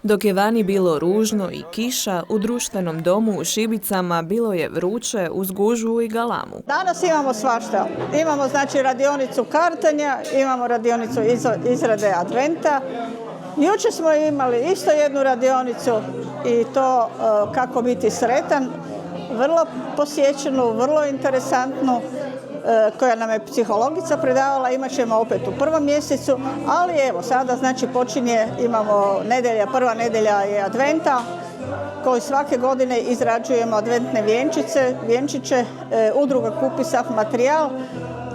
Dok je vani bilo ružno i kiša, u društvenom domu u Šibicama bilo je vruće uz gužvu i galamu. Danas imamo svašta. Imamo znači radionicu kartanja, imamo radionicu izrade adventa. Jučer smo imali isto jednu radionicu i to kako biti sretan, vrlo posjećenu, vrlo interesantnu, koja nam je psihologica predavala, imat ćemo opet u prvom mjesecu, ali evo sada znači počinje, imamo prva nedjelja je adventa, koji svake godine izrađujemo adventne vjenčiće, udruga kupi sav materijal,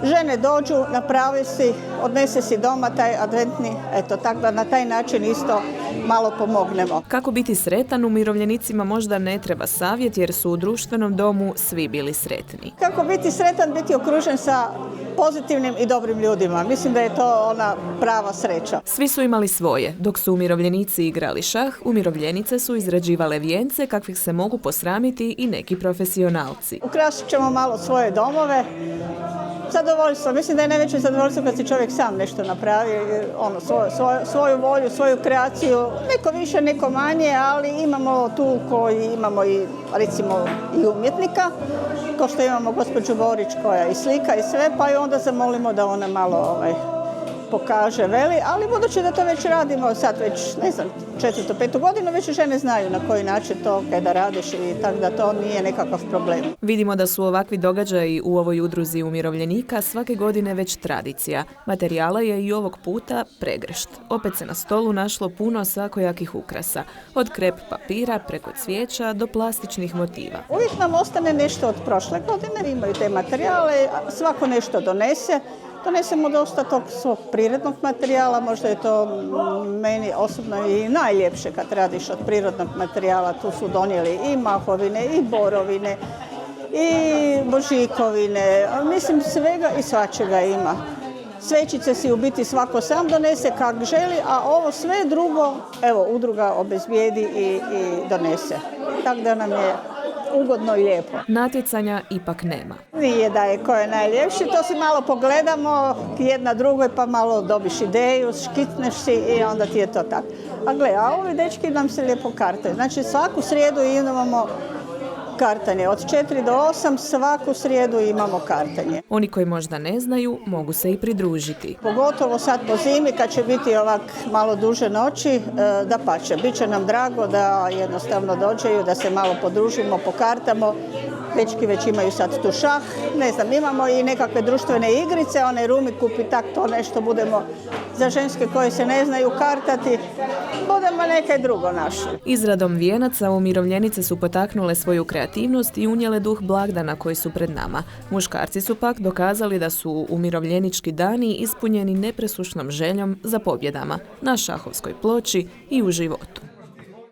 žene dođu, napravi si, odnese si doma taj adventni, eto tako da na taj način isto malo pomognemo. Kako biti sretan umirovljenicima možda ne treba savjet jer su u društvenom domu svi bili sretni. Kako biti sretan, biti okružen sa pozitivnim i dobrim ljudima. Mislim da je to ona prava sreća. Svi su imali svoje. Dok su umirovljenici igrali šah, umirovljenice su izrađivale vijence kakvih se mogu posramiti i neki profesionalci. Ukrasit ćemo malo svoje domove. Zadovoljstvo. Mislim da je najveće zadovoljstvo kad si čovjek sam nešto napravi, svoju volju, svoju kreaciju, neko više, neko manje, ali imamo tu koji imamo i recimo i umjetnika, kao što imamo gospođu Borić koja i slika i sve, pa i onda zamolimo da ona malo pokaže, veli, ali budući da to već radimo sad već, ne znam, 4. 5. godinu, već žene znaju na koji način to kada radiš i tako da to nije nekakav problem. Vidimo da su ovakvi događaji u ovoj udruzi umirovljenika svake godine već tradicija. Materijala je i ovog puta pregršt. Opet se na stolu našlo puno svakojakih ukrasa. Od krep papira preko cvijeća do plastičnih motiva. Uvijek nam ostane nešto od prošle godine, imaju te materijale, svako nešto donese. Donesemo dosta tog svog prirodnog materijala, možda je to meni osobno i najljepše kad radiš od prirodnog materijala. Tu su donijeli i mahovine, i borovine, i božikovine, mislim svega i svačega ima. Svećice si u biti svako sam donese kak želi, a ovo sve drugo, evo, udruga obezbijedi i donese. Tako da nam je ugodno i lijepo. Natjecanja ipak nema. Nije da je ko je najljepši, to si malo pogledamo jedna drugoj pa malo dobiš ideju, škicneš si i onda ti je to tako. A gle, a ovi dečki nam se lijepo kartaju. Znači svaku srijedu imamo kartanje. Od 4 do 8 svaku srijedu imamo kartanje. Oni koji možda ne znaju mogu se i pridružiti. Pogotovo sad po zimi kad će biti ovak malo duže noći, dapače. Biće nam drago da jednostavno dođeju, da se malo podružimo, pokartamo. Dečki već imaju sad tu šah, ne znam, imamo i nekakve društvene igrice, one rumi kupi tak, to nešto budemo za ženske koje se ne znaju kartati, budemo neke drugo našli. Izradom vijenaca umirovljenice su potaknule svoju kreativnost i unijele duh blagdana koji su pred nama. Muškarci su pak dokazali da su umirovljenički dani ispunjeni nepresušnom željom za pobjedama na šahovskoj ploči i u životu.